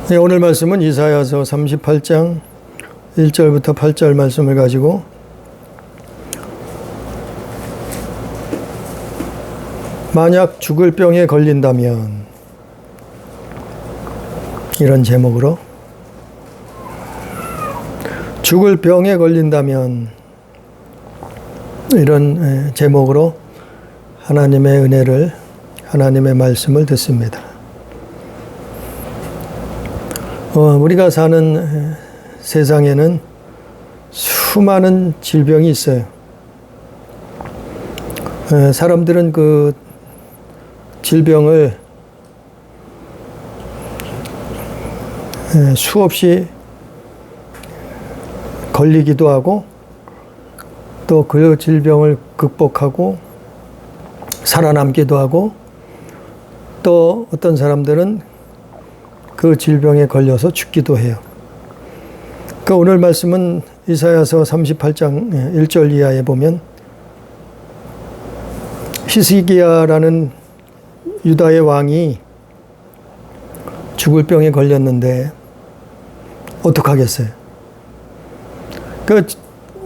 네, 오늘 말씀은 이사야서 38장 1절부터 8절 말씀을 가지고 만약 죽을 병에 걸린다면, 이런 제목으로, 죽을 병에 걸린다면, 이런 제목으로 하나님의 은혜를, 하나님의 말씀을 듣습니다. 우리가 사는 세상에는 수많은 질병이 있어요. 사람들은 그 질병을 수없이 걸리기도 하고, 또 그 질병을 극복하고 살아남기도 하고, 또 어떤 사람들은 그 질병에 걸려서 죽기도 해요. 그 오늘 말씀은 이사야서 38장 1절 이하에 보면 히스기야라는 유다의 왕이 죽을 병에 걸렸는데 어떡하겠어요?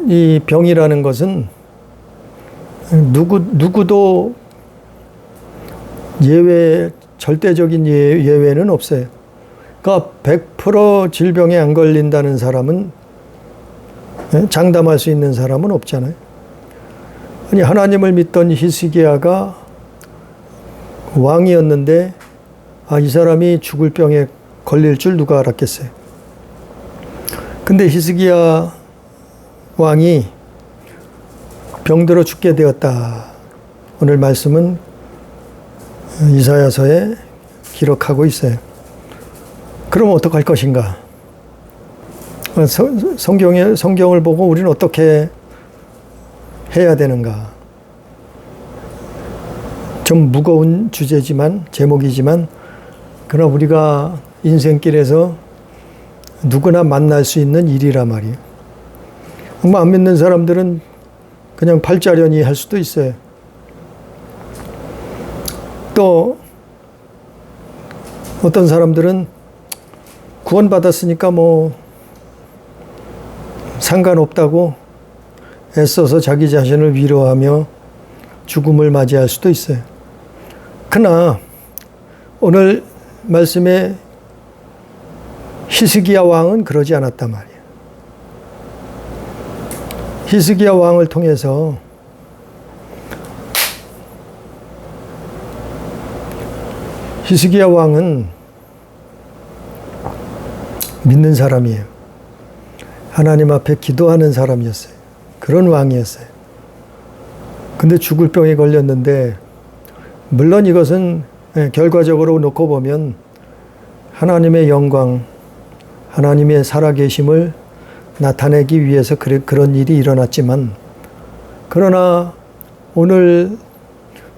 이 병이라는 것은 누구도 절대적인 예외는 없어요. 그러니까 100% 질병에 안 걸린다는 사람은, 장담할 수 있는 사람은 없잖아요. 아니, 하나님을 믿던 히스기야가 왕이었는데, 이 사람이 죽을 병에 걸릴 줄 누가 알았겠어요. 근데 히스기야 왕이 병들어 죽게 되었다. 오늘 말씀은 이사야서에 기록하고 있어요. 그럼 어떡할 것인가? 성경을 보고 우리는 어떻게 해야 되는가? 좀 무거운 주제지만, 제목이지만, 그러나 우리가 인생길에서 누구나 만날 수 있는 일이라 말이에요. 안 믿는 사람들은 그냥 팔자련이 할 수도 있어요. 또 어떤 사람들은 구원받았으니까 뭐 상관없다고 애써서 자기 자신을 위로하며 죽음을 맞이할 수도 있어요. 그러나 오늘 말씀에 히스기야 왕은 그러지 않았단 말이에요. 히스기야 왕을 통해서 히스기야 왕은 믿는 사람이에요. 하나님 앞에 기도하는 사람이었어요. 그런 왕이었어요. 근데 죽을 병에 걸렸는데, 물론 이것은 결과적으로 놓고 보면 하나님의 영광, 하나님의 살아계심을 나타내기 위해서 그런 일이 일어났지만, 그러나 오늘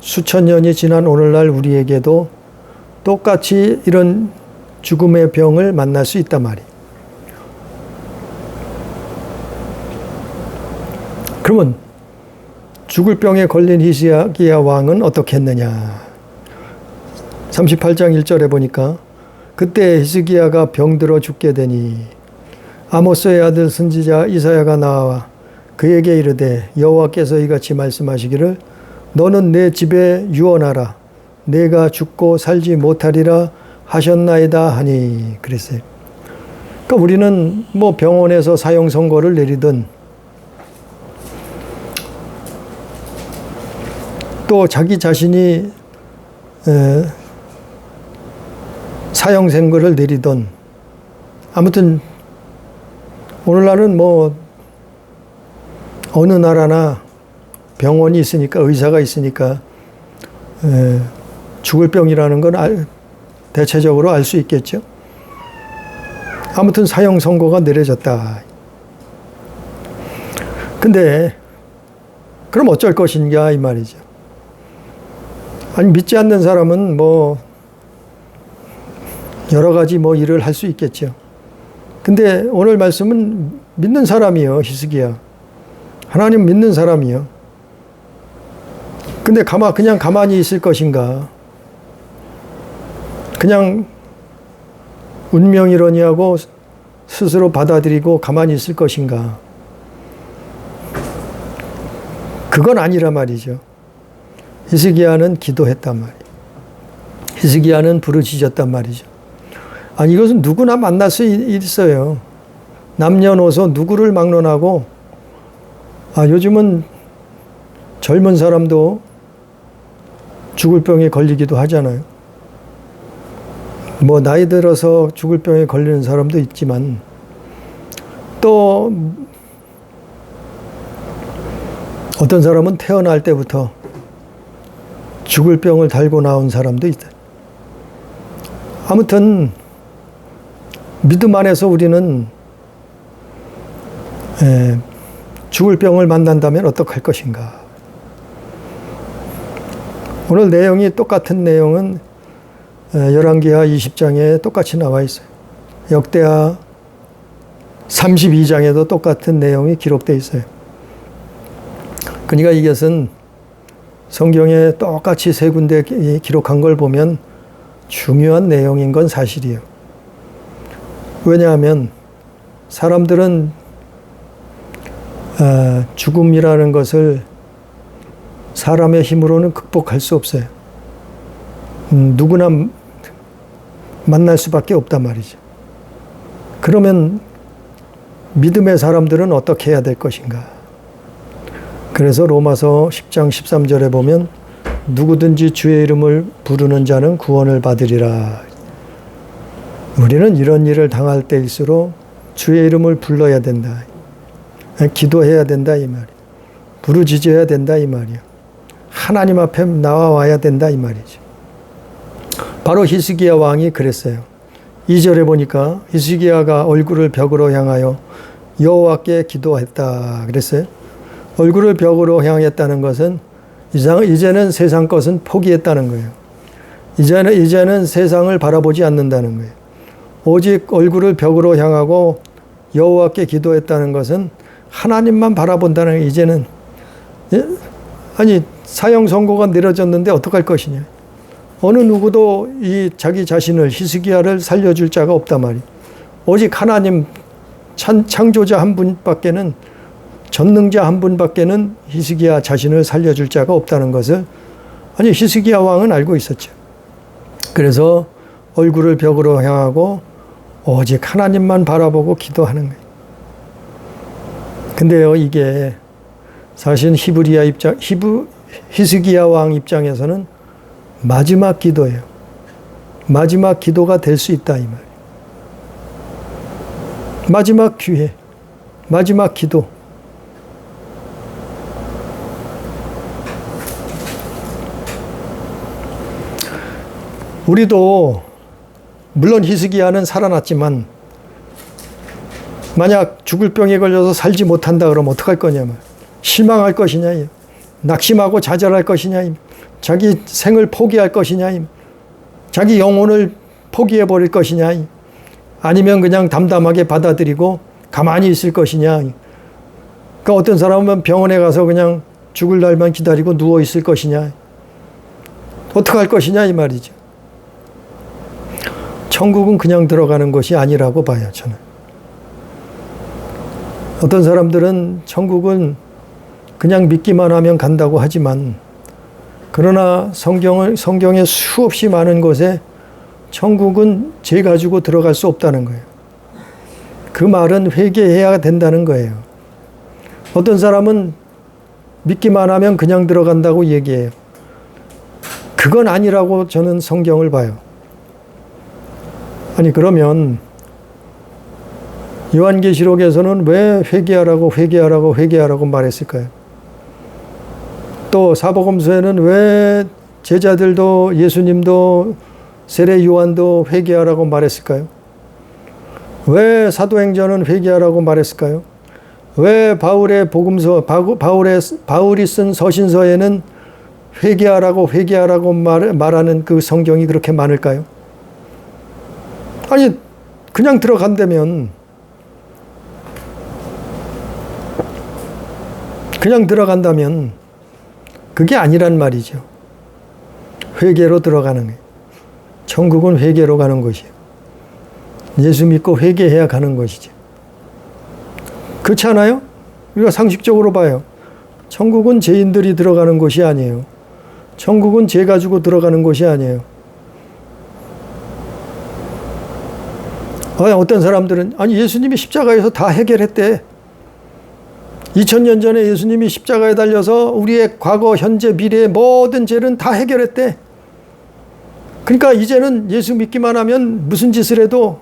수천 년이 지난 오늘날 우리에게도 똑같이 이런 죽음의 병을 만날 수 있단 말이에요. 그러면 죽을 병에 걸린 히스기야 왕은 어떻게 했느냐? 38장 1절에 보니까 그때 히스기야가 병들어 죽게 되니 아모스의 아들 선지자 이사야가 나와 그에게 이르되, 여호와께서 이같이 말씀하시기를 너는 내 집에 유언하라. 내가 죽고 살지 못하리라 하셨나이다 하니, 그랬어요. 그러니까 우리는 뭐 병원에서 사형 선고를 내리든, 또 자기 자신이 사형 선고를 내리든, 아무튼 오늘날은 뭐 어느 나라나 병원이 있으니까, 의사가 있으니까 죽을 병이라는 건 대체적으로 알 수 있겠죠. 아무튼 사형 선고가 내려졌다. 근데 그럼 어쩔 것인가 이 말이죠. 아니, 믿지 않는 사람은 뭐 여러 가지 뭐 일을 할 수 있겠죠. 근데 오늘 말씀은 믿는 사람이요, 히스기야. 하나님 믿는 사람이요. 근데 그냥 가만히 있을 것인가? 그냥 운명이러니하고 스스로 받아들이고 가만히 있을 것인가? 그건 아니라 말이죠. 히스기야는 기도했단 말이에요. 히스기야는 부르짖었단 말이죠. 아니 이것은 누구나 만날 수 있어요. 남녀노소 누구를 막론하고 요즘은 젊은 사람도 죽을 병에 걸리기도 하잖아요. 뭐 나이 들어서 죽을 병에 걸리는 사람도 있지만 또 어떤 사람은 태어날 때부터 죽을 병을 달고 나온 사람도 있다. 아무튼 믿음 안에서 우리는 죽을 병을 만난다면 어떡할 것인가. 오늘 내용이 똑같은 내용은 열왕기하 20장에 똑같이 나와 있어요. 역대하 32장에도 똑같은 내용이 기록되어 있어요. 그러니까 이것은 성경에 똑같이 세 군데 기록한 걸 보면 중요한 내용인 건 사실이에요. 왜냐하면 사람들은 죽음이라는 것을 사람의 힘으로는 극복할 수 없어요. 누구나 만날 수밖에 없단 말이죠. 그러면 믿음의 사람들은 어떻게 해야 될 것인가? 그래서 로마서 10장 13절에 보면 누구든지 주의 이름을 부르는 자는 구원을 받으리라. 우리는 이런 일을 당할 때일수록 주의 이름을 불러야 된다. 기도해야 된다 이 말이에요. 부르짖어야 된다 이 말이에요. 하나님 앞에 나와야 된다 이 말이죠. 바로 히스기야 왕이 그랬어요. 2절에 보니까 히스기야가 얼굴을 벽으로 향하여 여호와께 기도했다 그랬어요. 얼굴을 벽으로 향했다는 것은 이제는 세상 것은 포기했다는 거예요. 이제는 세상을 바라보지 않는다는 거예요. 오직 얼굴을 벽으로 향하고 여호와께 기도했다는 것은 하나님만 바라본다는 거예요. 이제는 아니 사형 선고가 내려졌는데 어떡할 것이냐. 어느 누구도 이 자기 자신을 히스기야를 살려줄 자가 없단 말이에요. 오직 하나님 창조자 한 분밖에는 전능자 한 분밖에는 히스기야 자신을 살려줄 자가 없다는 것을 히스기야 왕은 알고 있었죠. 그래서 얼굴을 벽으로 향하고 오직 하나님만 바라보고 기도하는 거예요. 근데요 이게 사실 히스기야 왕 입장에서는 마지막 기도예요. 마지막 기도가 될 수 있다 이 말이에요. 마지막 기회, 마지막 기도. 우리도 물론 히스기야는 살아났지만 만약 죽을 병에 걸려서 살지 못한다 그러면 어떡할 거냐면 실망할 것이냐, 낙심하고 좌절할 것이냐, 자기 생을 포기할 것이냐, 자기 영혼을 포기해 버릴 것이냐, 아니면 그냥 담담하게 받아들이고 가만히 있을 것이냐. 그러니까 어떤 사람은 병원에 가서 그냥 죽을 날만 기다리고 누워 있을 것이냐. 어떡할 것이냐 이 말이죠. 천국은 그냥 들어가는 것이 아니라고 봐요, 저는. 어떤 사람들은 천국은 그냥 믿기만 하면 간다고 하지만 그러나 성경에 수없이 많은 곳에 천국은 죄 가지고 들어갈 수 없다는 거예요. 그 말은 회개해야 된다는 거예요. 어떤 사람은 믿기만 하면 그냥 들어간다고 얘기해요. 그건 아니라고 저는 성경을 봐요. 그러면 요한계시록에서는 왜 회개하라고 말했을까요? 또 사복음서에는 왜 제자들도 예수님도 세례 요한도 회개하라고 말했을까요? 왜 사도행전은 회개하라고 말했을까요? 왜 바울의 복음서, 바울이 쓴 서신서에는 회개하라고 말하는 그 성경이 그렇게 많을까요? 그냥 들어간다면 그게 아니란 말이죠. 회개로 들어가는 거예요. 천국은 회개로 가는 것이에요. 예수 믿고 회개해야 가는 것이지. 그렇지 않아요? 우리가 상식적으로 봐요. 천국은 죄인들이 들어가는 곳이 아니에요. 천국은 죄 가지고 들어가는 곳이 아니에요. 어떤 사람들은 아니 예수님이 십자가에서 다 해결했대. 2000년 전에 예수님이 십자가에 달려서 우리의 과거, 현재, 미래의 모든 죄는 다 해결했대. 그러니까 이제는 예수 믿기만 하면 무슨 짓을 해도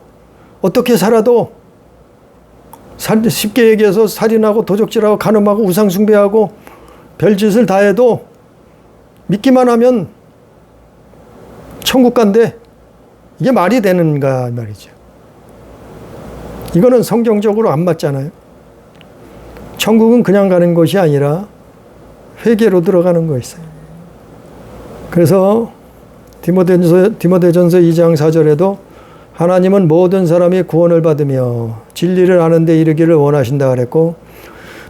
어떻게 살아도 쉽게 얘기해서 살인하고 도적질하고 간음하고 우상숭배하고 별짓을 다 해도 믿기만 하면 천국 간대. 이게 말이 되는가 말이죠. 이거는 성경적으로 안 맞잖아요. 천국은 그냥 가는 것이 아니라 회개로 들어가는 것이어요. 그래서 디모데전서 2장 4절에도 하나님은 모든 사람이 구원을 받으며 진리를 아는 데 이르기를 원하신다 그랬고,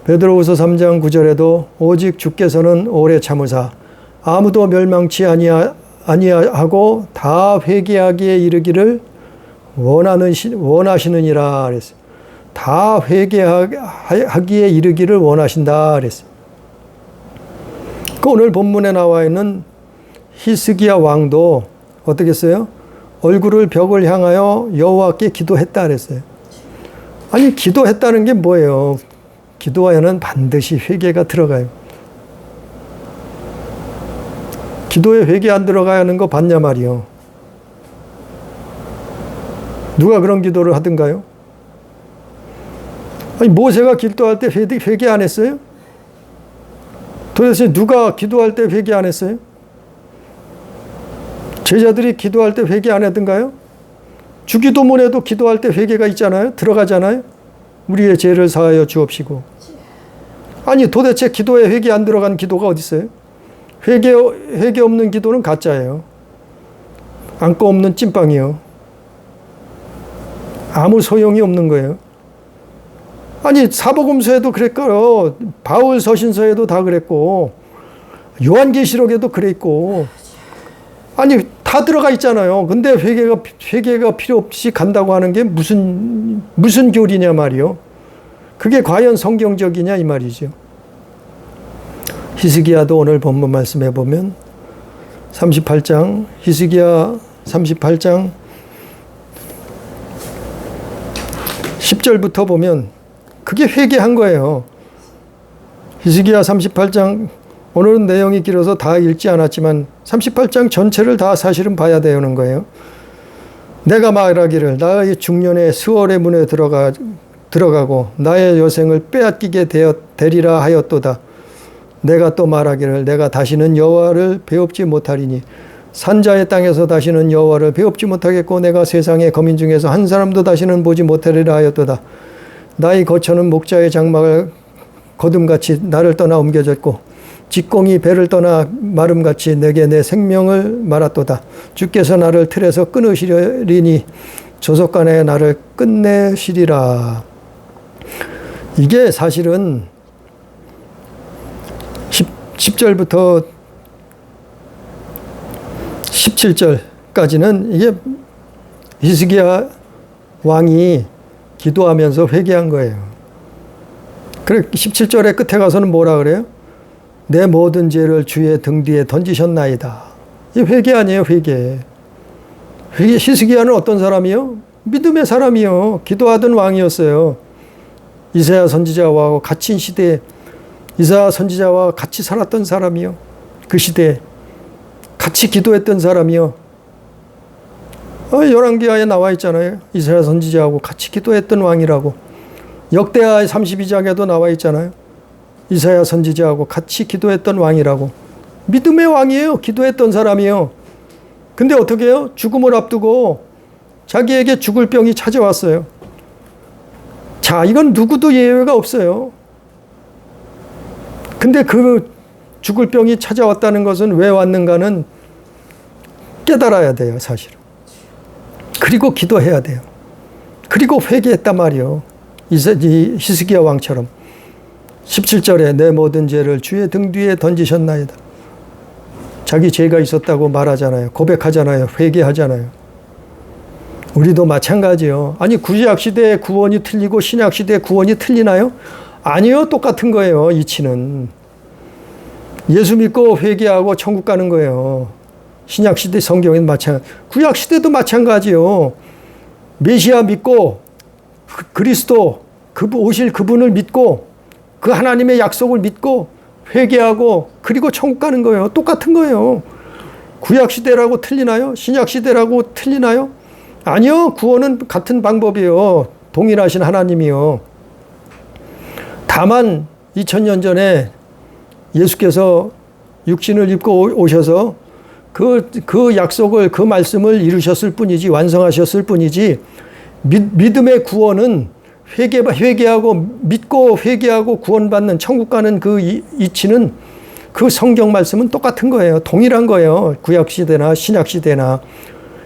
베드로후서 3장 9절에도 오직 주께서는 오래 참으사 아무도 멸망치 아니하고 다 회개하기에 이르기를 원하시느니라 그랬어요. 다 회개하기에 이르기를 원하신다 그랬어요. 오늘 본문에 나와 있는 히스기야 왕도 어떻게 했어요? 얼굴을 벽을 향하여 여호와께 기도했다 그랬어요. 아니 기도했다는 게 뭐예요? 기도에는 반드시 회개가 들어가요. 기도에 회개 안 들어가는 거 봤냐 말이요. 누가 그런 기도를 하던가요? 아니 모세가 기도할 때 회개 안 했어요? 도대체 누가 기도할 때 회개 안 했어요? 제자들이 기도할 때 회개 안 하던가요? 주기도문에도 기도할 때 회개가 있잖아요. 들어가잖아요. 우리의 죄를 사하여 주옵시고. 아니 도대체 기도에 회개 안 들어간 기도가 어디 있어요? 회개 없는 기도는 가짜예요. 안고 없는 찐빵이요. 아무 소용이 없는 거예요. 아니 사복음서에도 그랬고요. 바울 서신서에도 다 그랬고 요한계시록에도 그랬고 아니 다 들어가 있잖아요. 근데 회개가 필요 없이 간다고 하는 게 무슨 교리냐 말이요. 그게 과연 성경적이냐 이 말이죠. 히스기야도 오늘 본문 말씀해 보면 38장 히스기야 38장 10절부터 보면 그게 회개한 거예요. 히스기야 38장 오늘은 내용이 길어서 다 읽지 않았지만 38장 전체를 다 사실은 봐야 되는 거예요. 내가 말하기를 나의 중년에 스월의 문에 들어가고 나의 여생을 빼앗기게 되리라 하였도다. 내가 또 말하기를 내가 다시는 여호와를 배웁지 못하리니 산자의 땅에서 다시는 여호와를 배웁지 못하겠고 내가 세상의 거민 중에서 한 사람도 다시는 보지 못하리라 하였도다. 나의 거처는 목자의 장막을 거둠같이 나를 떠나 옮겨졌고 직공이 배를 떠나 마름같이 내게 내 생명을 말았도다. 주께서 나를 틀에서 끊으시리니 조속간에 나를 끝내시리라. 이게 사실은 10절부터 17절까지는 이게 히스기야 왕이 기도하면서 회개한 거예요. 그래 17절의 끝에 가서는 뭐라 그래요? 내 모든 죄를 주의 등 뒤에 던지셨나이다. 이 회개 아니에요, 회개. 히스기야는 어떤 사람이요? 믿음의 사람이요. 기도하던 왕이었어요. 이사야 선지자와 같이 시대에 이사야 선지자와 같이 살았던 사람이요. 그 시대에 같이 기도했던 사람이요. 열왕기하에 나와 있잖아요. 이사야 선지자하고 같이 기도했던 왕이라고. 역대하 32장에도 나와 있잖아요. 이사야 선지자하고 같이 기도했던 왕이라고. 믿음의 왕이에요. 기도했던 사람이요. 근데 어떻게 해요? 죽음을 앞두고 자기에게 죽을 병이 찾아왔어요. 자, 이건 누구도 예외가 없어요. 근데 그 죽을 병이 찾아왔다는 것은 왜 왔는가는 깨달아야 돼요, 사실은. 그리고 기도해야 돼요. 그리고 회개했단 말이요. 히스기야 왕처럼. 17절에 내 모든 죄를 주의 등 뒤에 던지셨나이다. 자기 죄가 있었다고 말하잖아요. 고백하잖아요. 회개하잖아요. 우리도 마찬가지요. 아니 구약 시대의 구원이 틀리고 신약 시대의 구원이 틀리나요? 아니요. 똑같은 거예요. 이치는. 예수 믿고 회개하고 천국 가는 거예요. 신약 시대 성경에는 마찬가지. 구약 시대도 마찬가지요. 메시아 믿고 그리스도 오실 그분을 믿고 그 하나님의 약속을 믿고 회개하고 그리고 천국 가는 거예요. 똑같은 거예요. 구약 시대라고 틀리나요? 신약 시대라고 틀리나요? 아니요. 구원은 같은 방법이에요. 동일하신 하나님이요. 다만 2000년 전에 예수께서 육신을 입고 오셔서 그 약속을, 그 말씀을 이루셨을 뿐이지, 완성하셨을 뿐이지, 믿음의 구원은 회개하고 믿고 회개하고 구원받는 천국 가는 그 이치는 그 성경 말씀은 똑같은 거예요. 동일한 거예요. 구약 시대나 신약 시대나.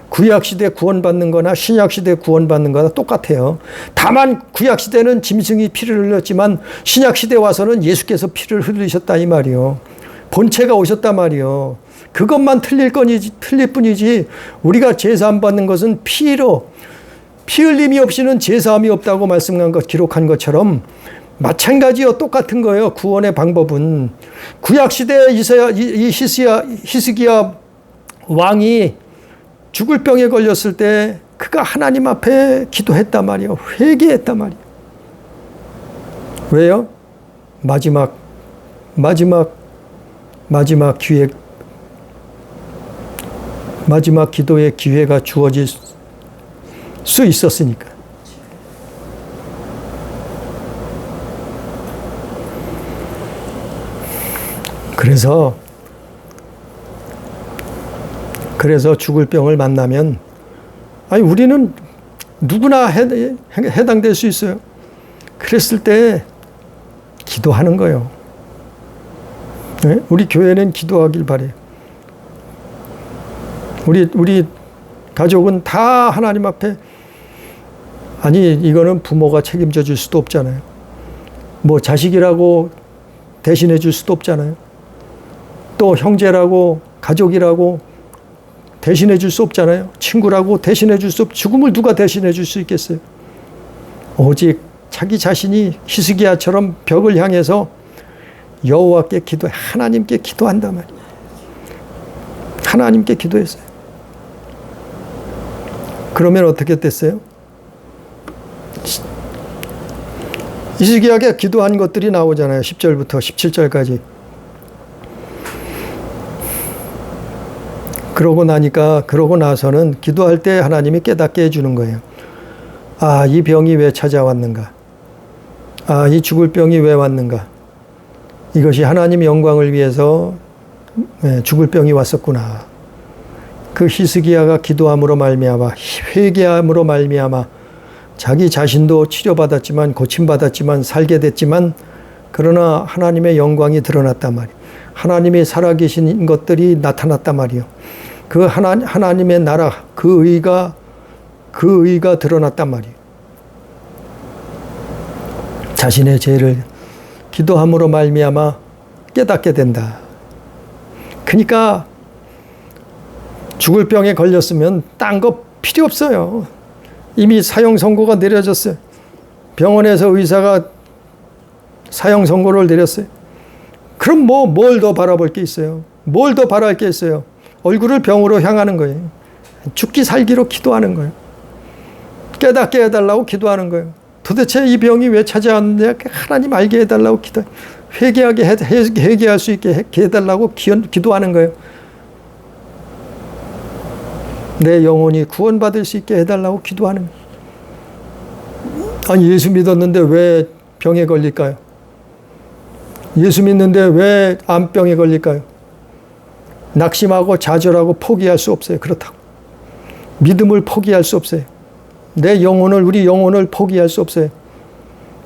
구약 시대 구원받는 거나 신약 시대 구원받는 거나 똑같아요. 다만 구약 시대는 짐승이 피를 흘렸지만 신약 시대 와서는 예수께서 피를 흘리셨다 이 말이요. 본체가 오셨단 말이요. 그것만 틀릴 뿐이지 우리가 제사함 받는 것은 피로 피 흘림이 없이는 제사함이 없다고 말씀한 것 기록한 것처럼 마찬가지요. 똑같은 거예요. 구원의 방법은. 구약 시대에 히스기야 왕이 죽을 병에 걸렸을 때 그가 하나님 앞에 기도했단 말이에요. 회개했단 말이에요. 왜요? 마지막 기회, 마지막 기도의 기회가 주어질 수 있었으니까. 그래서 죽을 병을 만나면, 아니, 우리는 누구나 해당될 수 있어요. 그랬을 때 기도하는 거예요. 네? 우리 교회는 기도하길 바래요. 우리 가족은 다 하나님 앞에, 아니, 이거는 부모가 책임져 줄 수도 없잖아요. 뭐 자식이라고 대신해 줄 수도 없잖아요. 또 형제라고 가족이라고 대신해 줄 수 없잖아요. 친구라고 대신해 줄 수 죽음을 누가 대신해 줄 수 있겠어요? 오직 자기 자신이 히스기야처럼 벽을 향해서 여호와께 하나님께 기도한단 말이에요. 하나님께 기도했어요. 그러면 어떻게 됐어요? 히스기야가 기도한 것들이 나오잖아요. 10절부터 17절까지. 그러고 나서는 기도할 때 하나님이 깨닫게 해주는 거예요. 아, 이 병이 왜 찾아왔는가? 아, 이 죽을 병이 왜 왔는가? 이것이 하나님의 영광을 위해서 죽을 병이 왔었구나. 그 히스기야가 기도함으로 말미암아, 회개함으로 말미암아 자기 자신도 치료받았지만, 고침받았지만, 살게 됐지만, 그러나 하나님의 영광이 드러났단 말이에요. 하나님이 살아계신 것들이 나타났단 말이에요. 그 하나님의 나라, 그 의가 드러났단 말이에요. 자신의 죄를 기도함으로 말미암아 깨닫게 된다. 그러니까 죽을 병에 걸렸으면 딴 거 필요 없어요. 이미 사형 선고가 내려졌어요. 병원에서 의사가 사형 선고를 내렸어요. 그럼 뭘 더 바라볼 게 있어요? 뭘 더 바랄 게 있어요? 얼굴을 병으로 향하는 거예요. 죽기 살기로 기도하는 거예요. 깨닫게 해달라고 기도하는 거예요. 도대체 이 병이 왜 찾아왔는지 하나님 알게 해달라고 회개할 수 있게 해달라고 기도하는 거예요. 내 영혼이 구원받을 수 있게 해달라고 기도하는 거예요. 아니, 예수 믿었는데 왜 병에 걸릴까요? 예수 믿는데 왜 암병에 걸릴까요? 낙심하고 좌절하고 포기할 수 없어요. 그렇다고. 믿음을 포기할 수 없어요. 우리 영혼을 포기할 수 없어요.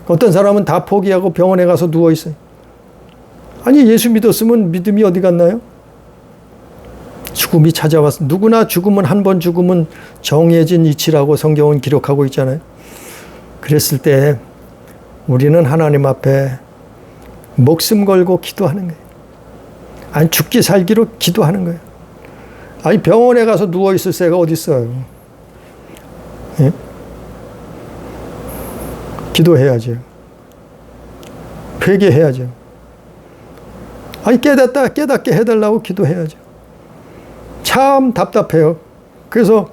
어떤 사람은 다 포기하고 병원에 가서 누워 있어요. 아니, 예수 믿었으면 믿음이 어디 갔나요? 죽음이 찾아왔어. 누구나 한 번 죽으면 정해진 이치라고 성경은 기록하고 있잖아요. 그랬을 때 우리는 하나님 앞에 목숨 걸고 기도하는 거예요. 아니, 죽기 살기로 기도하는 거예요. 아니, 병원에 가서 누워있을 새가 어디 있어요. 예? 기도해야죠. 회개해야죠. 아니 깨닫게 해달라고 기도해야죠. 참 답답해요. 그래서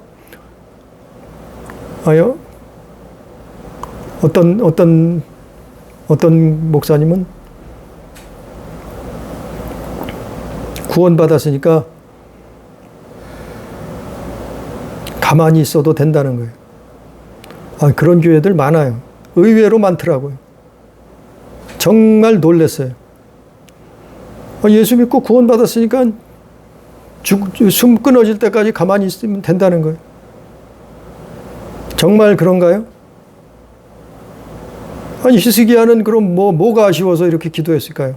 어떤 목사님은 구원받았으니까 가만히 있어도 된다는 거예요. 그런 교회들 많아요. 의외로 많더라고요. 정말 놀랐어요. 예수 믿고 구원받았으니까 숨 끊어질 때까지 가만히 있으면 된다는 거예요. 정말 그런가요? 히스기야는 그럼 뭐가 아쉬워서 이렇게 기도했을까요?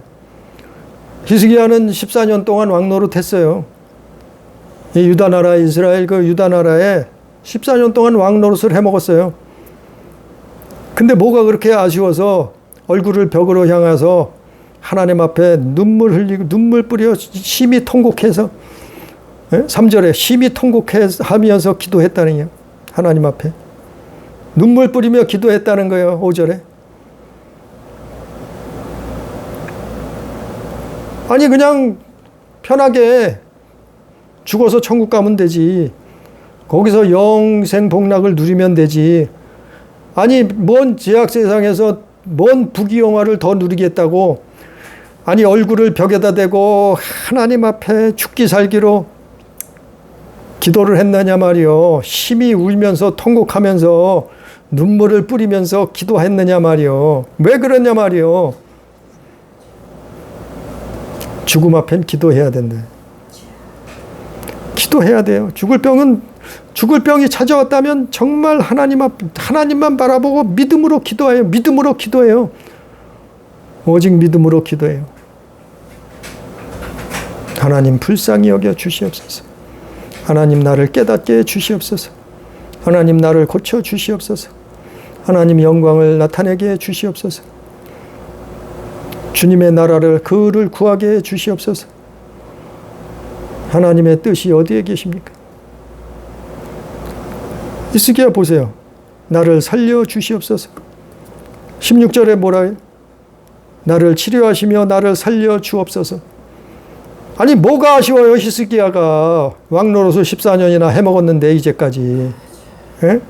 히스기야는 14년 동안 왕노릇 했어요. 유다 나라, 이스라엘 유다 나라에 14년 동안 왕노릇을 해먹었어요. 근데 뭐가 그렇게 아쉬워서 얼굴을 벽으로 향해서 하나님 앞에 눈물 흘리고 눈물 뿌려 심히 통곡해서 3절에 심히 통곡하면서 기도했다는 거예요. 하나님 앞에 눈물 뿌리며 기도했다는 거예요. 5절에 아니 그냥 편하게 죽어서 천국 가면 되지. 거기서 영생 복락을 누리면 되지. 아니 뭔 제약 세상에서 뭔 부귀영화를 더 누리겠다고 아니 얼굴을 벽에다 대고 하나님 앞에 죽기 살기로 기도를 했느냐 말이요. 심히 울면서 통곡하면서 눈물을 뿌리면서 기도했느냐 말이요. 왜 그랬냐 말이요. 죽음 앞엔 기도해야 된다. 기도해야 돼요. 죽을 병이 찾아왔다면 정말 하나님만 바라보고 믿음으로 기도해요. 믿음으로 기도해요. 오직 믿음으로 기도해요. 하나님 불쌍히 여겨 주시옵소서. 하나님 나를 깨닫게 해 주시옵소서. 하나님 나를 고쳐 주시옵소서. 하나님 영광을 나타내게 해 주시옵소서. 주님의 나라를 그를 구하게 해 주시옵소서. 하나님의 뜻이 어디에 계십니까? 히스기야 보세요. 나를 살려 주시옵소서. 16절에 뭐라 해요? 나를 치료하시며 나를 살려 주옵소서. 아니 뭐가 아쉬워요. 히스기야가 왕노릇을 14년이나 해먹었는데 이제까지. 예?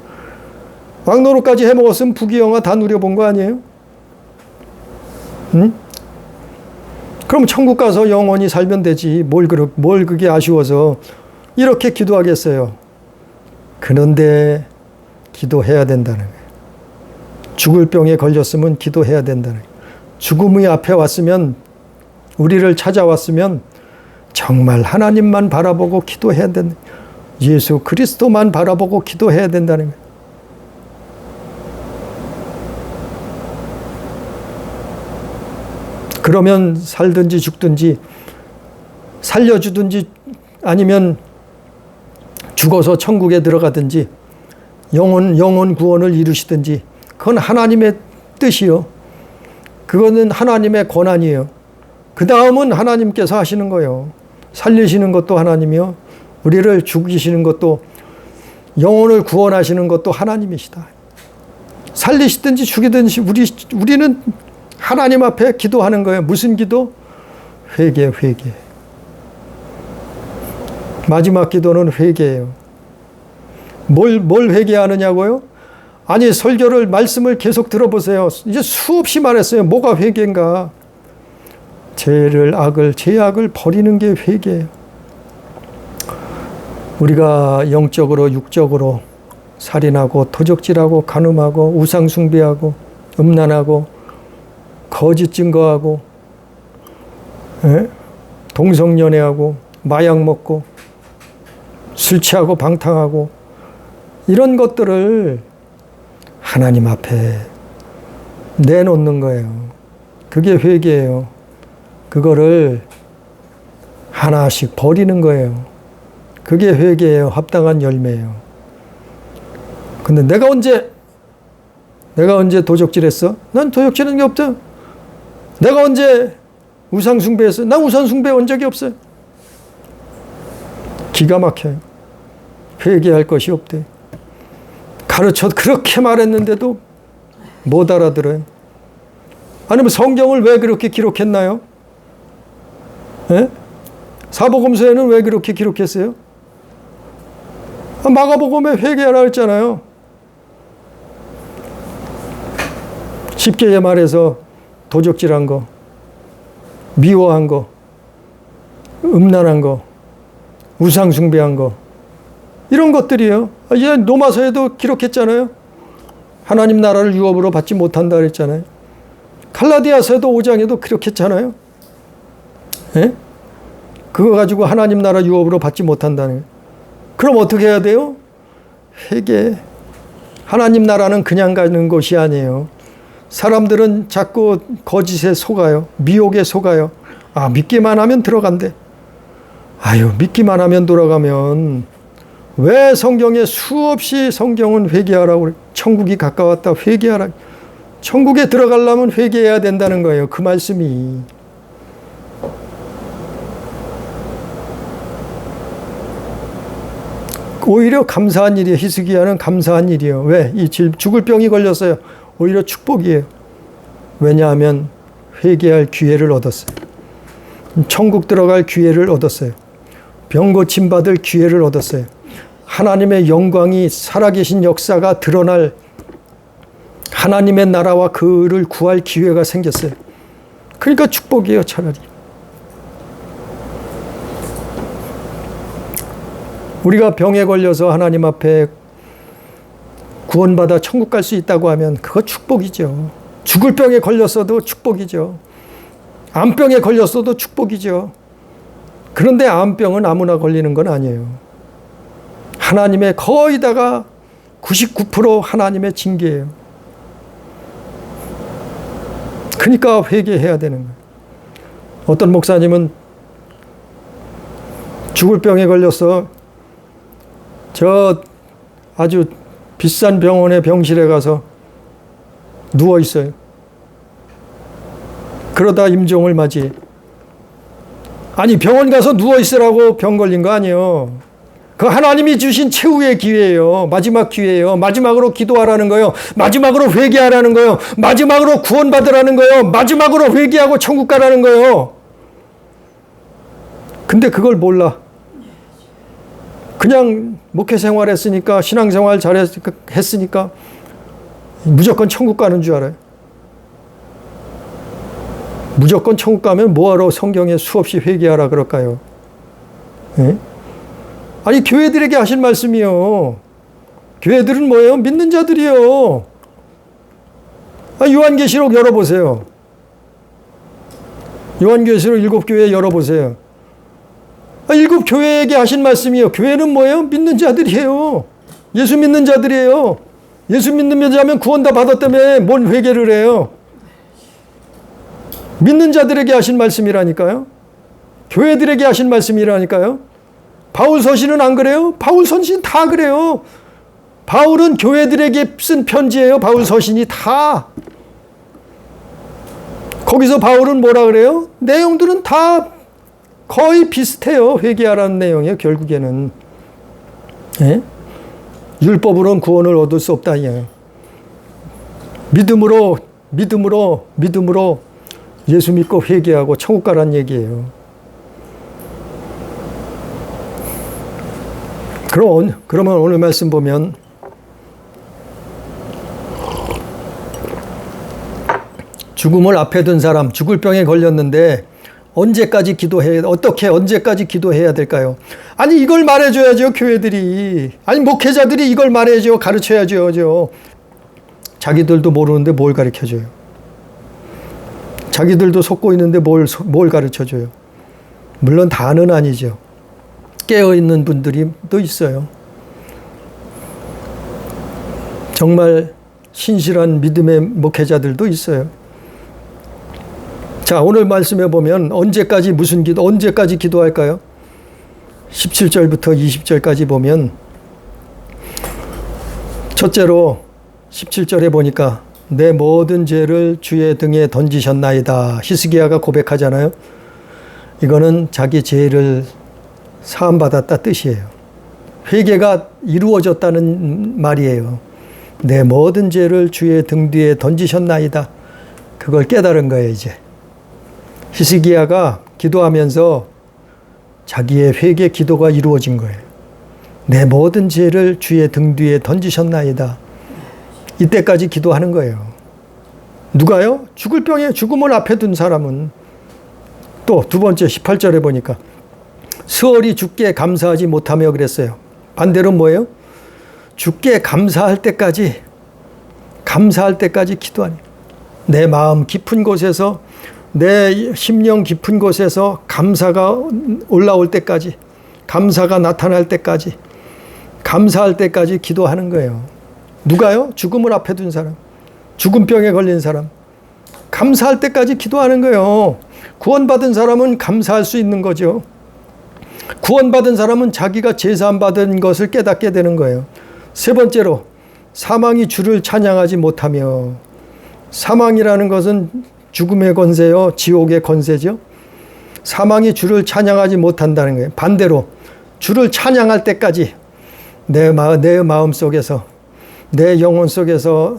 왕노릇까지 해먹었으면 부귀영화 다 누려본 거 아니에요? 응? 그럼 천국 가서 영원히 살면 되지. 뭘 그게 아쉬워서 이렇게 기도하겠어요. 그런데 기도해야 된다는 거예요. 죽을 병에 걸렸으면 기도해야 된다는 거예요. 죽음이 앞에 왔으면 우리를 찾아왔으면 정말 하나님만 바라보고 기도해야 된다. 예수 그리스도만 바라보고 기도해야 된다는 거예요. 그러면 살든지 죽든지 살려주든지 아니면 죽어서 천국에 들어가든지 영혼 구원을 이루시든지 그건 하나님의 뜻이요. 그거는 하나님의 권한이에요. 그 다음은 하나님께서 하시는 거예요. 살리시는 것도 하나님이요. 우리를 죽이시는 것도 영혼을 구원하시는 것도 하나님이시다. 살리시든지 죽이든지 우리는 하나님 앞에 기도하는 거예요. 무슨 기도? 회개. 마지막 기도는 회개예요. 뭘 회개하느냐고요? 아니 설교를 말씀을 계속 들어보세요. 이제 수없이 말했어요. 뭐가 회개인가? 죄악을 버리는 게 회개예요. 우리가 영적으로 육적으로 살인하고 도적질하고 간음하고 우상숭배하고 음란하고 거짓 증거하고 동성연애하고 마약 먹고 술 취하고 방탕하고 이런 것들을 하나님 앞에 내놓는 거예요. 그게 회개예요. 그거를 하나씩 버리는 거예요. 그게 회개예요. 합당한 열매예요. 근데 내가 언제 도적질했어? 난 도적질한 게 없다. 내가 언제 우상숭배했어? 난 우상숭배 온 적이 없어요. 기가 막혀요. 회개할 것이 없대. 그렇게 말했는데도 못 알아들어요. 아니면 성경을 왜 그렇게 기록했나요? 예? 사복음서에는 왜 그렇게 기록했어요? 마가복음에 회개하라 했잖아요. 쉽게 말해서 도적질한 거, 미워한 거, 음란한 거, 우상 숭배한 거, 이런 것들이에요. 이제 로마서에도 기록했잖아요. 하나님 나라를 유업으로 받지 못한다 그랬잖아요. 갈라디아서에도 5장에도 기록했잖아요. 예? 그거 가지고 하나님 나라 유업으로 받지 못한다는 거예요. 그럼 어떻게 해야 돼요? 회개. 하나님 나라는 그냥 가는 것이 아니에요. 사람들은 자꾸 거짓에 속아요. 미혹에 속아요. 아, 믿기만 하면 들어간대. 아유, 믿기만 하면 돌아가면 왜 성경에 수없이 성경은 회개하라고 그래. 천국이 가까웠다 회개하라. 천국에 들어가려면 회개해야 된다는 거예요. 그 말씀이. 오히려 감사한 일이에요. 히스기야는 감사한 일이에요. 왜? 죽을 병이 걸렸어요. 오히려 축복이에요. 왜냐하면 회개할 기회를 얻었어요. 천국 들어갈 기회를 얻었어요. 병 고침 받을 기회를 얻었어요. 하나님의 영광이 살아계신 역사가 드러날 하나님의 나라와 그를 구할 기회가 생겼어요. 그러니까 축복이에요, 차라리. 우리가 병에 걸려서 하나님 앞에 구원받아 천국 갈 수 있다고 하면 그거 축복이죠. 죽을 병에 걸렸어도 축복이죠. 암병에 걸렸어도 축복이죠. 그런데 암병은 아무나 걸리는 건 아니에요. 하나님의 거의 다가 99% 하나님의 징계예요. 그러니까 회개해야 되는 거예요. 어떤 목사님은 죽을 병에 걸렸어. 저 아주 비싼 병원의 병실에 가서 누워 있어요. 그러다 임종을 맞이해. 아니, 병원 가서 누워 있으라고 병 걸린 거 아니에요. 그 하나님이 주신 최후의 기회예요. 마지막 기회예요. 마지막으로 기도하라는 거예요. 마지막으로 회개하라는 거예요. 마지막으로 구원받으라는 거예요. 마지막으로 회개하고 천국 가라는 거예요. 근데 그걸 몰라. 그냥 목회 생활했으니까, 신앙생활 잘했으니까 무조건 천국 가는 줄 알아요. 무조건 천국 가면 뭐하러 성경에 수없이 회개하라 그럴까요? 네? 아니, 교회들에게 하신 말씀이요. 교회들은 뭐예요? 믿는 자들이요. 요한계시록 열어보세요. 요한계시록 7교회 열어보세요. 7교회에게 하신 말씀이요. 교회는 뭐예요? 믿는 자들이에요. 예수 믿는 자들이에요. 예수 믿는 자면 구원 다 받았다며 뭔 회개를 해요? 믿는 자들에게 하신 말씀이라니까요. 교회들에게 하신 말씀이라니까요. 바울 서신은 안 그래요? 바울 서신 다 그래요. 바울은 교회들에게 쓴 편지예요. 바울 서신이 다. 거기서 바울은 뭐라 그래요? 내용들은 다 거의 비슷해요. 회개하라는 내용이에요. 결국에는. 예? 율법으로는 구원을 얻을 수 없다. 믿음으로 예수 믿고 회개하고 천국 가라는 얘기예요. 그러면 오늘 말씀 보면 죽음을 앞에 둔 사람, 죽을 병에 걸렸는데 언제까지 기도해야 될까요? 아니, 이걸 말해줘야죠, 교회들이. 아니, 목회자들이 이걸 말해줘, 가르쳐야죠. 자기들도 모르는데 뭘 가르쳐줘요? 자기들도 속고 있는데 뭘 가르쳐줘요? 물론 다는 아니죠. 깨어있는 분들이 또 있어요. 정말 신실한 믿음의 목회자들도 있어요. 자, 오늘 말씀해 보면 언제까지 기도할까요? 17절부터 20절까지 보면 첫째로 17절에 보니까 내 모든 죄를 주의 등에 던지셨나이다. 히스기야가 고백하잖아요. 이거는 자기 죄를 사함받았다 뜻이에요. 회개가 이루어졌다는 말이에요. 내 모든 죄를 주의 등 뒤에 던지셨나이다. 그걸 깨달은 거예요, 이제. 히스기야가 기도하면서 자기의 회개 기도가 이루어진 거예요. 내 모든 죄를 주의 등 뒤에 던지셨나이다. 이때까지 기도하는 거예요. 누가요? 죽을 병에 죽음을 앞에 둔 사람은 또 두 번째 18절에 보니까 수월이 주께 감사하지 못하며 그랬어요. 반대로 뭐예요? 주께 감사할 때까지 기도하니 내 마음 깊은 곳에서 내 심령 깊은 곳에서 감사가 올라올 때까지 감사가 나타날 때까지 감사할 때까지 기도하는 거예요. 누가요? 죽음을 앞에 둔 사람, 죽음병에 걸린 사람, 감사할 때까지 기도하는 거예요. 구원받은 사람은 감사할 수 있는 거죠. 구원받은 사람은 자기가 제사함 받은 것을 깨닫게 되는 거예요. 세 번째로 사망이 주를 찬양하지 못하며, 사망이라는 것은 죽음의 권세요, 지옥의 권세죠. 사망이 주를 찬양하지 못한다는 거예요. 반대로 주를 찬양할 때까지 내 마음 속에서, 내 영혼 속에서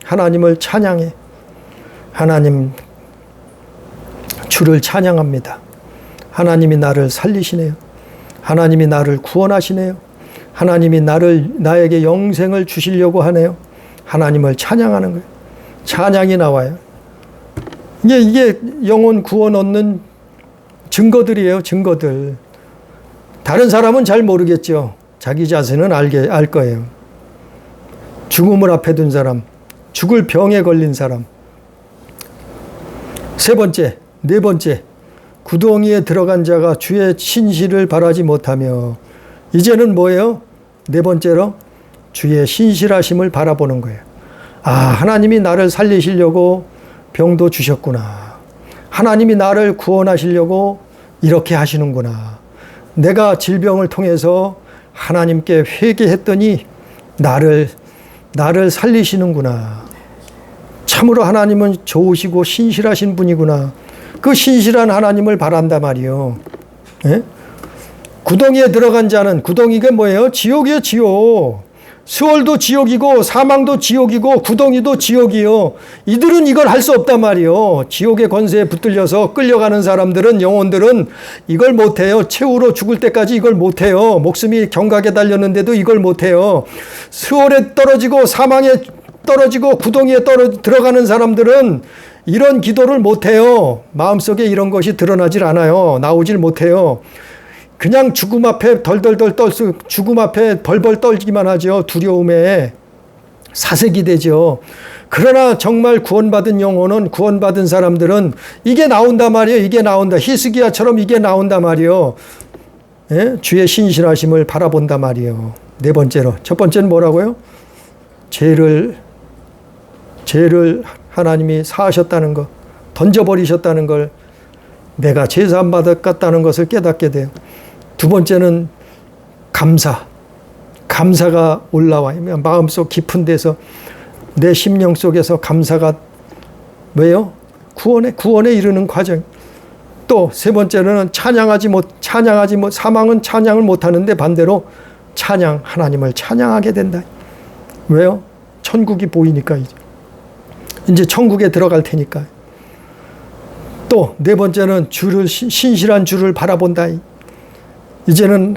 하나님을 찬양해. 하나님, 주를 찬양합니다. 하나님이 나를 살리시네요. 하나님이 나를 구원하시네요. 하나님이 나에게 영생을 주시려고 하네요. 하나님을 찬양하는 거예요. 찬양이 나와요. 이게 영혼 구원 얻는 증거들이에요. 증거들. 다른 사람은 잘 모르겠죠. 자기 자신은 알 거예요. 죽음을 앞에 둔 사람, 죽을 병에 걸린 사람. 세 번째, 네 번째, 구덩이에 들어간 자가 주의 신실을 바라지 못하며, 이제는 뭐예요? 네 번째로 주의 신실하심을 바라보는 거예요. 아, 하나님이 나를 살리시려고 병도 주셨구나. 하나님이 나를 구원하시려고 이렇게 하시는구나. 내가 질병을 통해서 하나님께 회개했더니 나를 살리시는구나. 참으로 하나님은 좋으시고 신실하신 분이구나. 그 신실한 하나님을 바란단 말이요. 예? 구덩이에 들어간 자는, 구덩이가 뭐예요? 지옥이에요, 지옥. 수월도 지옥이고 사망도 지옥이고 구덩이도 지옥이요. 이들은 이걸 할 수 없단 말이요. 지옥의 권세에 붙들려서 끌려가는 사람들은, 영혼들은 이걸 못해요. 최후로 죽을 때까지 이걸 못해요. 목숨이 경각에 달렸는데도 이걸 못해요. 수월에 떨어지고 사망에 떨어지고 구덩이에 들어가는 사람들은 이런 기도를 못해요. 마음속에 이런 것이 드러나질 않아요. 나오질 못해요. 그냥 죽음 앞에 죽음 앞에 벌벌 떨기만 하죠. 두려움에 사색이 되죠. 그러나 정말 구원받은 영혼은, 구원받은 사람들은 이게 나온단 말이에요. 이게 나온다. 히스기야처럼 이게 나온단 말이에요. 예? 주의 신실하심을 바라본단 말이에요. 네 번째로. 첫 번째는 뭐라고요? 죄를 하나님이 사하셨다는 것, 던져버리셨다는 걸, 내가 제사함 받았다는 것을 깨닫게 돼요. 두 번째는 감사가 올라와요. 마음속 깊은 데서, 내 심령 속에서 감사가 왜요? 구원에 이르는 과정. 또 세 번째는 사망은 찬양을 못하는데 반대로 하나님을 찬양하게 된다. 왜요? 천국이 보이니까 이제 천국에 들어갈 테니까. 또 네 번째는 신실한 주를 바라본다. 이제는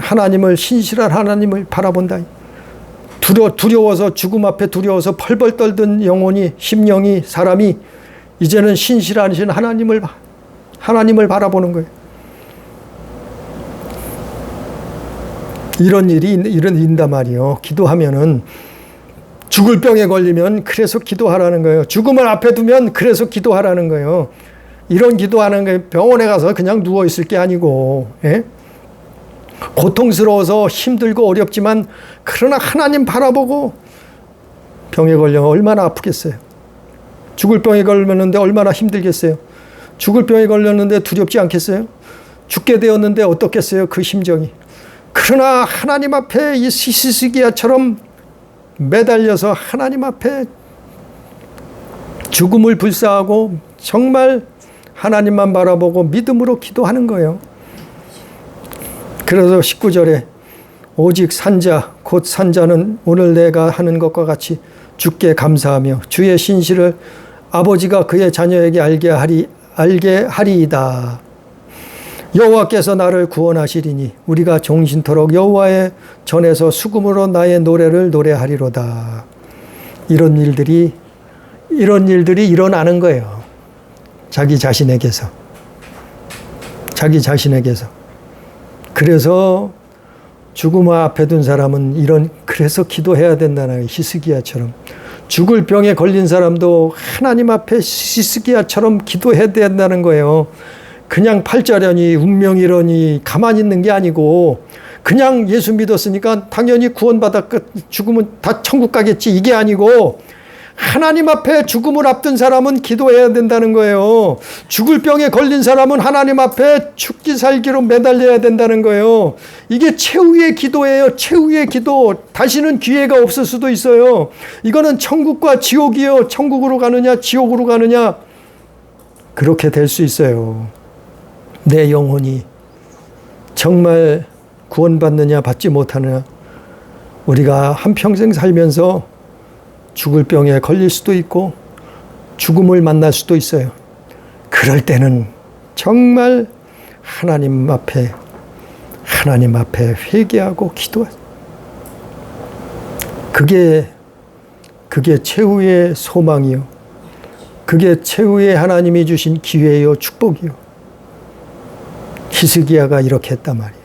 신실한 하나님을 바라본다. 두려워서, 죽음 앞에 두려워서 펄펄 떨던 심령이, 사람이 이제는 신실하신 하나님을 바라보는 거예요. 이런 일이 있단 말이에요. 기도하면은, 죽을 병에 걸리면 그래서 기도하라는 거예요. 죽음을 앞에 두면 그래서 기도하라는 거예요. 이런 기도하는 게 병원에 가서 그냥 누워있을 게 아니고, 예? 고통스러워서 힘들고 어렵지만 그러나 하나님 바라보고, 병에 걸려 얼마나 아프겠어요. 죽을 병에 걸렸는데 얼마나 힘들겠어요. 죽을 병에 걸렸는데 두렵지 않겠어요. 죽게 되었는데 어떻겠어요, 그 심정이. 그러나 하나님 앞에 이 히스기야처럼 매달려서 하나님 앞에 죽음을 불사하고 정말 하나님만 바라보고 믿음으로 기도하는 거예요. 그래서 19절에 오직 산자 곧 산자는 오늘 내가 하는 것과 같이 주께 감사하며 주의 신실을 아버지가 그의 자녀에게 알게 하리이다. 여호와께서 나를 구원하시리니 우리가 종신토록 여호와의 전에서 수금으로 나의 노래를 노래하리로다. 이런 일들이 일어나는 거예요. 자기 자신에게서. 그래서 죽음 앞에 둔 사람은 그래서 기도해야 된다는 거예요. 히스기야처럼. 죽을 병에 걸린 사람도 하나님 앞에 히스기야처럼 기도해야 된다는 거예요. 그냥 팔자려니 운명이려니 가만히 있는 게 아니고 그냥 예수 믿었으니까 당연히 구원받았고 죽으면 다 천국 가겠지 이게 아니고 하나님 앞에 죽음을 앞둔 사람은 기도해야 된다는 거예요. 죽을 병에 걸린 사람은 하나님 앞에 죽기 살기로 매달려야 된다는 거예요. 이게 최후의 기도예요. 최후의 기도. 다시는 기회가 없을 수도 있어요. 이거는 천국과 지옥이요. 천국으로 가느냐 지옥으로 가느냐 그렇게 될 수 있어요. 내 영혼이 정말 구원받느냐 받지 못하느냐. 우리가 한평생 살면서 죽을 병에 걸릴 수도 있고 죽음을 만날 수도 있어요. 그럴 때는 정말 하나님 앞에 회개하고 기도하죠. 그게 최후의 소망이요. 그게 최후의 하나님이 주신 기회요, 축복이요. 히스기야가 이렇게 했단 말이에요.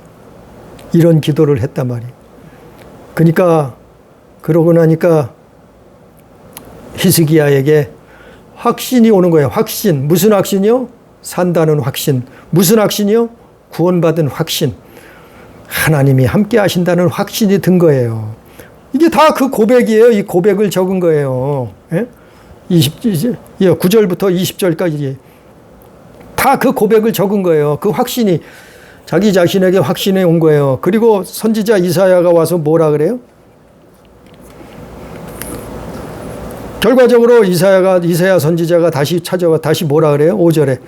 이런 기도를 했단 말이에요. 그러니까 그러고 나니까 히스기야에게 확신이 오는 거예요. 확신. 무슨 확신이요? 산다는 확신. 무슨 확신이요? 구원받은 확신. 하나님이 함께 하신다는 확신이 든 거예요. 이게 다 그 고백이에요. 이 고백을 적은 거예요. 9절부터 20절까지 다 그 고백을 적은 거예요. 그 확신이 자기 자신에게 확신이 온 거예요. 그리고 선지자 이사야가 와서 뭐라 그래요? 결과적으로 이사야 선지자가 다시 찾아와 다시 뭐라 그래요? 5절에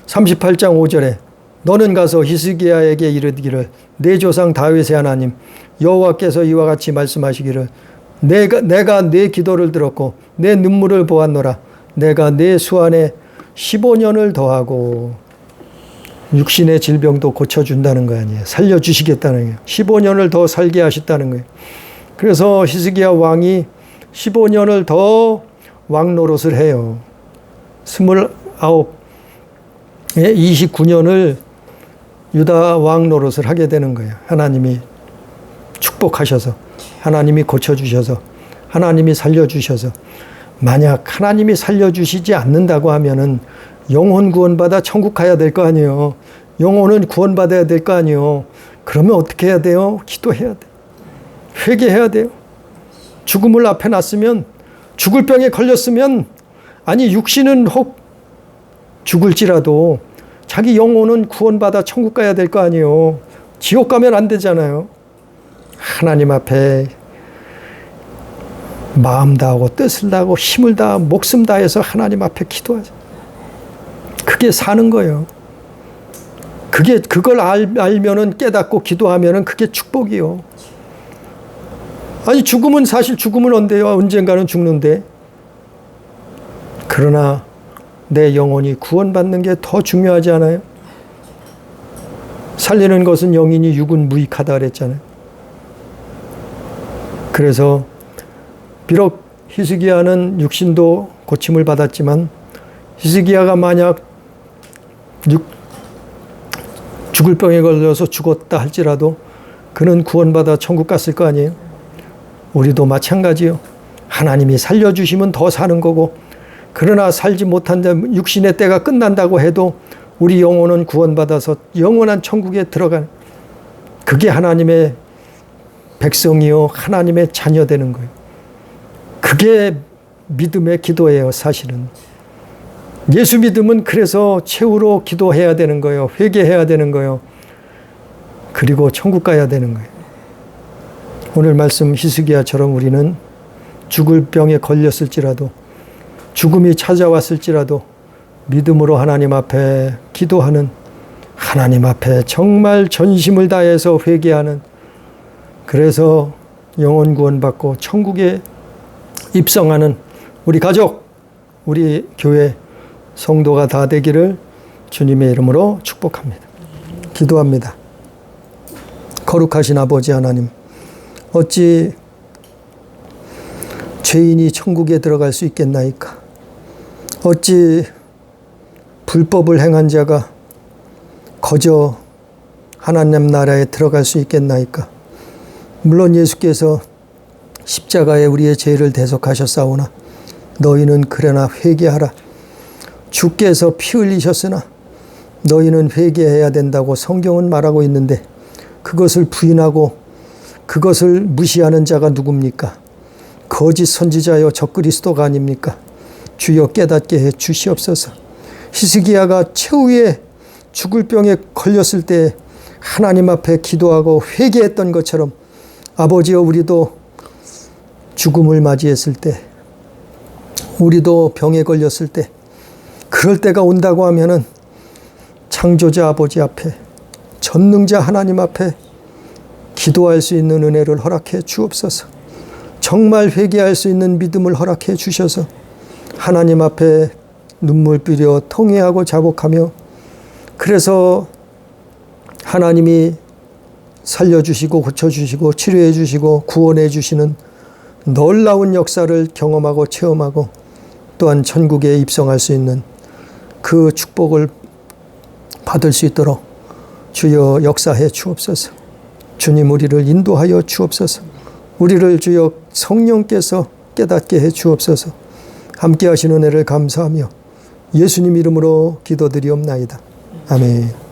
38장 5절에 너는 가서 히스기야에게 이르기를 내 조상 다윗의 하나님 여호와께서 이와 같이 말씀하시기를 내가 내 기도를 들었고 내 눈물을 보았노라. 내가 내 수안에 15년을 더하고 육신의 질병도 고쳐준다는 거 아니에요. 살려주시겠다는 거예요. 15년을 더 살게 하셨다는 거예요. 그래서 히스기야 왕이 15년을 더 왕노릇을 해요. 29년을 유다 왕노릇을 하게 되는 거예요. 하나님이 축복하셔서, 하나님이 고쳐주셔서, 하나님이 살려주셔서. 만약 하나님이 살려주시지 않는다고 하면은 영혼 구원받아 천국 가야 될 거 아니에요. 영혼은 구원받아야 될 거 아니에요. 그러면 어떻게 해야 돼요? 기도해야 돼요. 회개해야 돼요. 죽음을 앞에 놨으면, 죽을 병에 걸렸으면, 아니 육신은 혹 죽을지라도 자기 영혼은 구원받아 천국 가야 될 거 아니에요. 지옥 가면 안 되잖아요. 하나님 앞에 마음 다하고 뜻을 다하고 힘을 다하고 목숨 다해서 하나님 앞에 기도하자. 그게 사는 거예요. 그걸 알면은 깨닫고 기도하면은 그게 축복이요. 아니 사실 죽음은 언제요? 언젠가는 죽는데. 그러나 내 영혼이 구원받는 게 더 중요하지 않아요? 살리는 것은 영이니 육은 무익하다 그랬잖아요. 그래서 비록 히스기야는 육신도 고침을 받았지만 히스기야가 만약 죽을 병에 걸려서 죽었다 할지라도 그는 구원받아 천국 갔을 거 아니에요? 우리도 마찬가지요. 하나님이 살려주시면 더 사는 거고, 그러나 살지 못한 육신의 때가 끝난다고 해도 우리 영혼은 구원받아서 영원한 천국에 들어가는, 그게 하나님의 백성이요, 하나님의 자녀 되는 거예요. 그게 믿음의 기도예요, 사실은. 예수 믿음은 그래서 최후로 기도해야 되는 거예요. 회개해야 되는 거예요. 그리고 천국 가야 되는 거예요. 오늘 말씀 히스기야처럼 우리는 죽을 병에 걸렸을지라도, 죽음이 찾아왔을지라도 믿음으로 하나님 앞에 기도하는, 하나님 앞에 정말 전심을 다해서 회개하는, 그래서 영혼 구원받고 천국에 입성하는 우리 가족, 우리 교회 성도가 다 되기를 주님의 이름으로 축복합니다. 기도합니다. 거룩하신 아버지 하나님, 어찌 죄인이 천국에 들어갈 수 있겠나이까? 어찌 불법을 행한 자가 거저 하나님 나라에 들어갈 수 있겠나이까? 물론 예수께서 십자가에 우리의 죄를 대속하셨사오나 너희는 그러나 회개하라. 주께서 피 흘리셨으나 너희는 회개해야 된다고 성경은 말하고 있는데 그것을 부인하고 그것을 무시하는 자가 누굽니까? 거짓 선지자여 적그리스도가 아닙니까? 주여 깨닫게 해 주시옵소서. 히스기야가 최후의 죽을 병에 걸렸을 때 하나님 앞에 기도하고 회개했던 것처럼 아버지여 우리도 죽음을 맞이했을 때, 우리도 병에 걸렸을 때, 그럴 때가 온다고 하면은 창조자 아버지 앞에, 전능자 하나님 앞에 기도할 수 있는 은혜를 허락해 주옵소서. 정말 회개할 수 있는 믿음을 허락해 주셔서 하나님 앞에 눈물 뿌려 통회하고 자복하며, 그래서 하나님이 살려주시고 고쳐주시고 치료해 주시고 구원해 주시는 놀라운 역사를 경험하고 체험하고 또한 천국에 입성할 수 있는 그 축복을 받을 수 있도록 주여 역사해 주옵소서. 주님 우리를 인도하여 주옵소서. 우리를 주여 성령께서 깨닫게 해 주옵소서. 함께 하신 은혜를 감사하며 예수님 이름으로 기도드리옵나이다. 아멘.